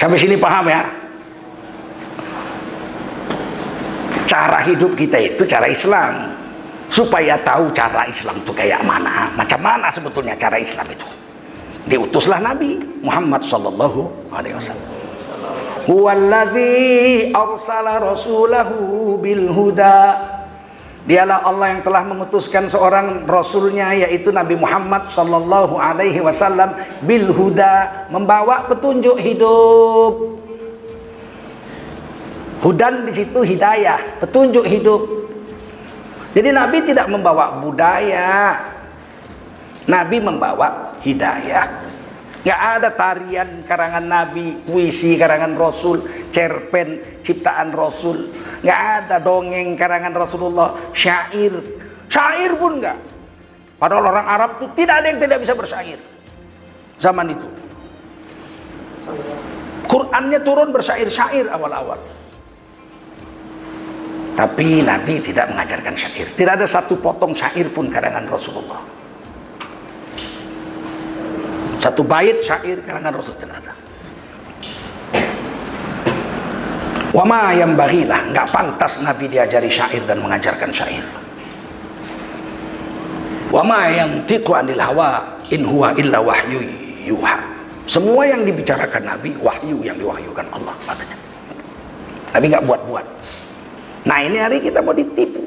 Sampai sini paham ya? Cara hidup kita itu cara Islam. Supaya tahu cara Islam itu kayak mana, macam mana sebetulnya cara Islam itu. Diutuslah Nabi Muhammad sallallahu alaihi wasallam. Huwallazi arsala rasulahu bil huda. Dialah Allah yang telah mengutuskan seorang rasulnya, yaitu Nabi Muhammad sallallahu alaihi wasallam, bil huda, membawa petunjuk hidup. Hudan di situ hidayah, petunjuk hidup. Jadi Nabi tidak membawa budaya, Nabi membawa hidayah. Nggak ada tarian karangan Nabi, puisi karangan Rasul, cerpen ciptaan Rasul. Nggak ada dongeng karangan Rasulullah, syair pun nggak. Padahal orang Arab itu tidak ada yang tidak bisa bersyair zaman itu. Qurannya turun bersyair-syair awal-awal. Tapi Nabi tidak mengajarkan syair. Tidak ada satu potong syair pun karangan Rasulullah. Satu bait syair karangan Rasul tidak ada. Wama yang bagilah, nggak pantas Nabi diajari syair dan mengajarkan syair. Wama yang tiqu anil hawa in huwa illa wahyu yuha. Semua yang dibicarakan Nabi wahyu yang diwahyukan Allah padanya. Nabi nggak buat-buat. Nah ini hari kita mau ditipu.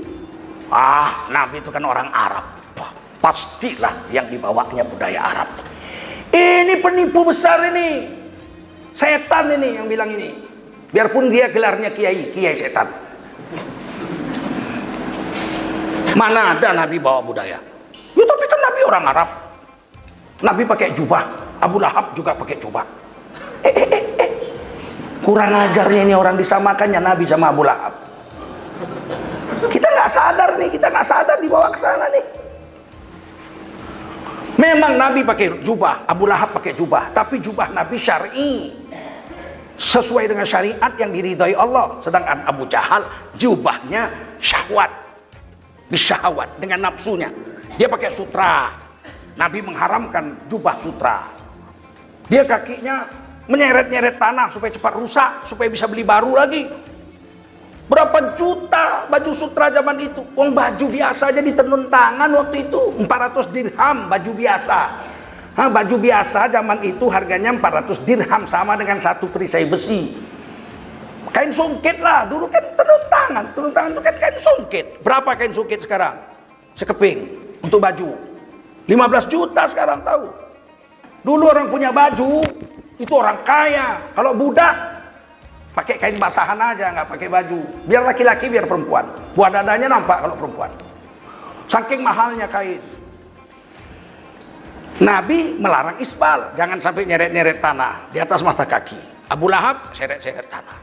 Nabi itu kan orang Arab. Pastilah yang dibawanya budaya Arab. Ini penipu besar ini. Setan ini yang bilang ini. Biarpun dia gelarnya kiai setan. Mana ada Nabi bawa budaya? Ya tapi kan Nabi orang Arab. Nabi pakai jubah. Abu Lahab juga pakai jubah. Kurang ajarnya ini orang, disamakannya Nabi sama Abu Lahab. Kita nggak sadar dibawa ke sana nih. Memang Nabi pakai jubah, Abu Lahab pakai jubah, tapi jubah Nabi syar'i, sesuai dengan syariat yang diridhai Allah. Sedangkan Abu Jahal jubahnya syahwat, bisyahwat, dengan nafsunya. Dia pakai sutra. Nabi mengharamkan jubah sutra. Dia kakinya menyeret-nyeret tanah supaya cepat rusak, supaya bisa beli baru lagi. Berapa juta baju sutra zaman itu? Uang baju biasa aja ditenun tangan waktu itu 400 dirham baju biasa. Baju biasa zaman itu harganya 400 dirham, sama dengan satu perisai besi. Kain sungkit lah, dulu kan tenun tangan itu kan kain sungkit. Berapa kain sungkit sekarang? Sekeping untuk baju 15 juta sekarang, tahu. Dulu orang punya baju itu orang kaya. Kalau budak pakai kain basahan aja, nggak pakai baju. Biar laki-laki, biar perempuan. Buah dadanya nampak kalau perempuan. Saking mahalnya kain. Nabi melarang isbal, jangan sampai nyeret-nyeret tanah di atas mata kaki. Abu Lahab seret-seret tanah.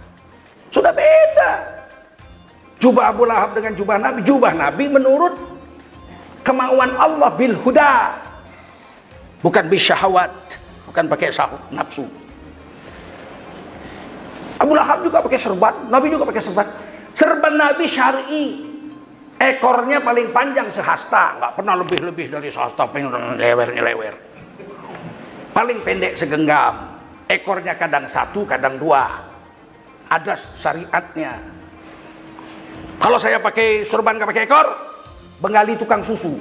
Sudah beda. Jubah Abu Lahab dengan jubah Nabi menurut kemauan Allah bil huda. Bukan bisyahwat, bukan pakai nafsu. Abu Lahab juga pakai serban, Nabi juga pakai serban. Serban Nabi syar'i. Ekornya paling panjang sehasta, nggak pernah lebih dari sehasta, lewer. Paling pendek segenggam. Ekornya kadang satu, kadang dua. Ada syariatnya. Kalau saya pakai serban nggak pakai ekor, Bengali tukang susu.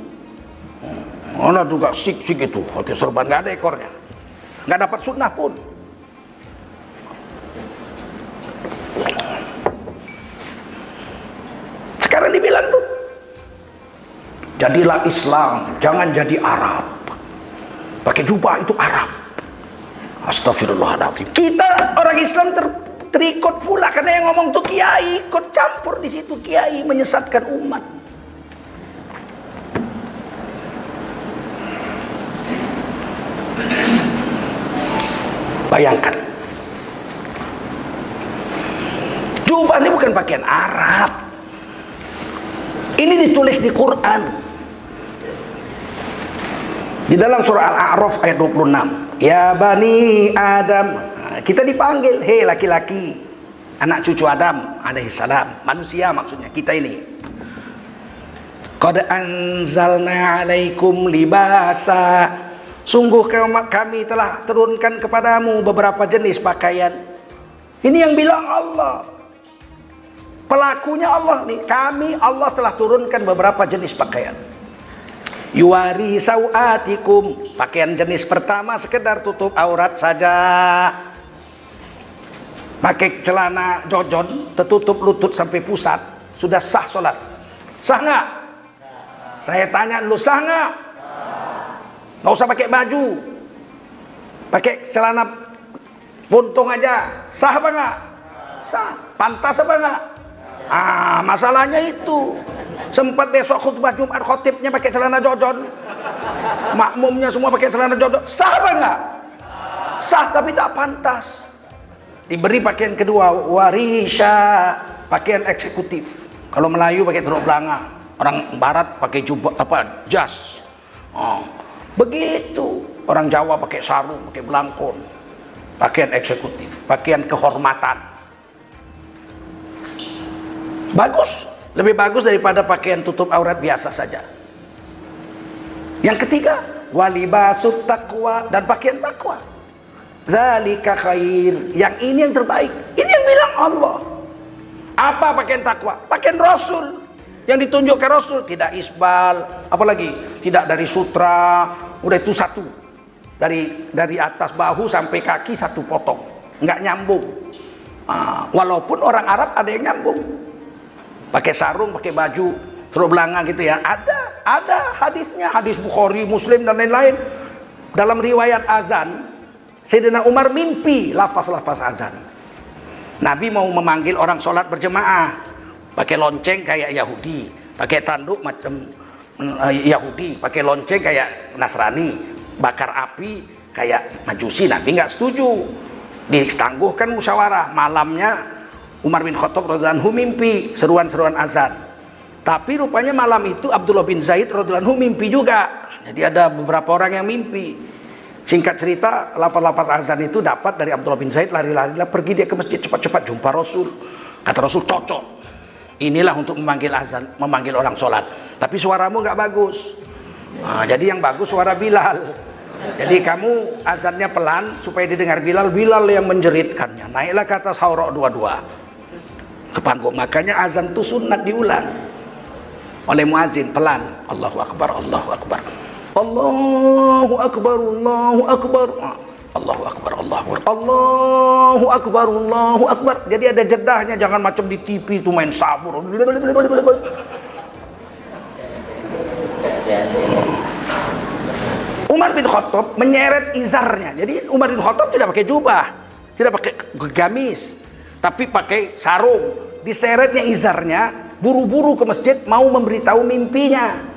Mana juga sik itu, pakai serban nggak ada ekornya, nggak dapat sunnah pun. Sekarang dibilang tuh, jadilah Islam, jangan jadi Arab. Pakai jubah itu Arab. Astagfirullahaladzim. Kita orang Islam terikut pula, karena yang ngomong tuh kiai, ikut campur di situ. Kiai menyesatkan umat. Bayangkan, jubah ini bukan pakaian Arab. Ini ditulis di Quran. Di dalam surah Al-A'raf ayat 26. Ya Bani Adam. Kita dipanggil, hei laki-laki, anak cucu Adam alaihissalam, manusia maksudnya, kita ini. Qad anzalna alaikum libasa. Sungguh kami telah turunkan kepadamu beberapa jenis pakaian. Ini yang bilang Allah. Pelakunya Allah nih. Kami, Allah telah turunkan beberapa jenis pakaian. Yuwari sawatikum. Pakaian jenis pertama sekedar tutup aurat saja. Pakai celana jojon, tertutup lutut sampai pusat, sudah sah sholat. Sah nggak? Saya tanya lu, sah nggak? Nggak usah pakai baju, pakai celana buntung aja, sah apa nggak? Sah. Pantas apa nggak? Masalahnya itu. Sempat besok khutbah Jumat khotibnya pakai celana jojon, makmumnya semua pakai celana jojon, sah apa nggak? Sah, tapi tak pantas. Diberi pakaian kedua, warisha, pakaian eksekutif. Kalau Melayu pakai teruk belanga, orang Barat pakai jubah jas. Begitu. Orang Jawa pakai sarung, pakai belangkon. Pakaian eksekutif, pakaian kehormatan. Bagus, lebih bagus daripada pakaian tutup aurat biasa saja. Yang ketiga, walibasut taqwa, dan pakaian takwa. Zalika khair, yang ini yang terbaik. Ini yang bilang Allah. Apa pakaian takwa? Pakaian Rasul, yang ditunjukkan Rasul, tidak isbal, apalagi tidak dari sutra, udah itu satu, dari atas bahu sampai kaki satu potong, nggak nyambung. Walaupun orang Arab ada yang nyambung, pakai sarung, pakai baju terus belanga gitu ya, ada hadisnya, hadis Bukhari, Muslim dan lain-lain. Dalam riwayat azan, Sayyidina Umar mimpi lafaz-lafaz azan. Nabi mau memanggil orang sholat berjemaah, pakai lonceng kayak Yahudi, pakai tanduk macam Yahudi, pakai lonceng kayak Nasrani, bakar api kayak Majusi. Nabi nggak setuju, ditangguhkan musyawarah. Malamnya Umar bin Khattab radhiyallahu anhu mimpi seruan-seruan azan. Tapi rupanya malam itu Abdullah bin Zaid radhiyallahu anhu mimpi juga. Jadi ada beberapa orang yang mimpi. Singkat cerita, lafaz-lafaz azan itu dapat dari Abdullah bin Zaid, lari-lari pergi dia ke masjid, cepat-cepat jumpa Rasul. Kata Rasul, cocok. Inilah untuk memanggil azan, memanggil orang sholat. Tapi suaramu nggak bagus. Jadi yang bagus suara Bilal. Jadi kamu azannya pelan supaya didengar Bilal. Bilal yang menjeritkannya. Naiklah ke atas haurok dua-dua ke panggung. Makanya azan itu sunat diulang oleh muazin pelan. Allahu Akbar, Allahu Akbar. Allahu Akbar, Allahu Akbar, Allahu Akbar, Allahu Akbar, Allahu Akbar, Allahu Akbar. Jadi ada jedahnya, jangan macam di TV itu main sabur. Umar bin Khattab menyeret izarnya. Jadi Umar bin Khattab tidak pakai jubah, tidak pakai gamis, tapi pakai sarung. Diseretnya izarnya, buru-buru ke masjid mau memberitahu mimpinya.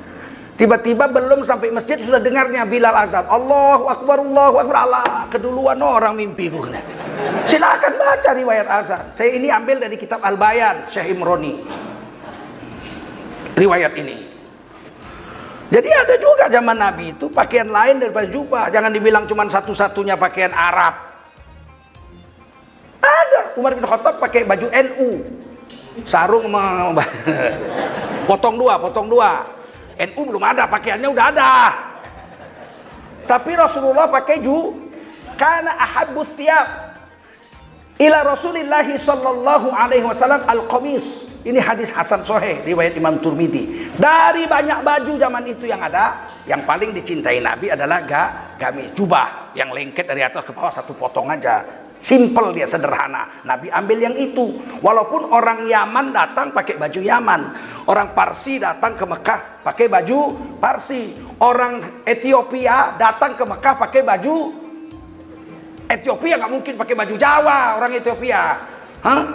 Tiba-tiba belum sampai masjid sudah dengarnya Bilal azan. Allahu Akbar, Allahu Akbar. Allah, keduluan orang mimpi gue. Silakan baca riwayat azan. Saya ini ambil dari kitab Al-Bayan Syekh Imroni. Riwayat ini. Jadi ada juga zaman Nabi itu pakaian lain daripada jubah. Jangan dibilang cuma satu-satunya pakaian Arab. Ada. Umar bin Khattab pakai baju NU. Sarung potong dua. NU belum ada, pakaiannya udah ada. Tapi Rasulullah pakai karena ahabbut thiyab ila Rasulillahi sallallahu alaihi wasallam al-qamis. Ini hadis hasan sahih riwayat Imam Turmidi. Dari banyak baju zaman itu yang ada, yang paling dicintai Nabi adalah gamis, jubah yang lengket dari atas ke bawah satu potong aja. Simple dia, sederhana. Nabi ambil yang itu. Walaupun orang Yaman datang pakai baju Yaman, orang Parsi datang ke Mekah pakai baju Parsi, orang Ethiopia datang ke Mekah pakai baju Ethiopia, nggak mungkin pakai baju Jawa orang Ethiopia.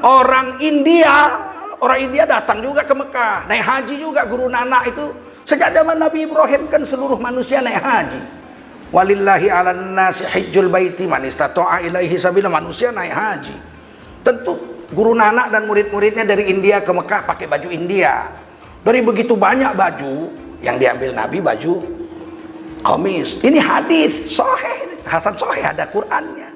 Orang India datang juga ke Mekah, naik haji juga. Guru Nanak itu sejak zaman Nabi Ibrahim kan seluruh manusia naik haji. Walillahi 'alan nasi hajjul baiti man istata'a ilaihi sabila. Manusia naik haji. Tentu Guru Nanak dan murid-muridnya dari India ke Mekah pakai baju India. Dari begitu banyak baju yang diambil Nabi, baju qamis. Ini hadis sahih, hasan sahih, ada Qur'annya.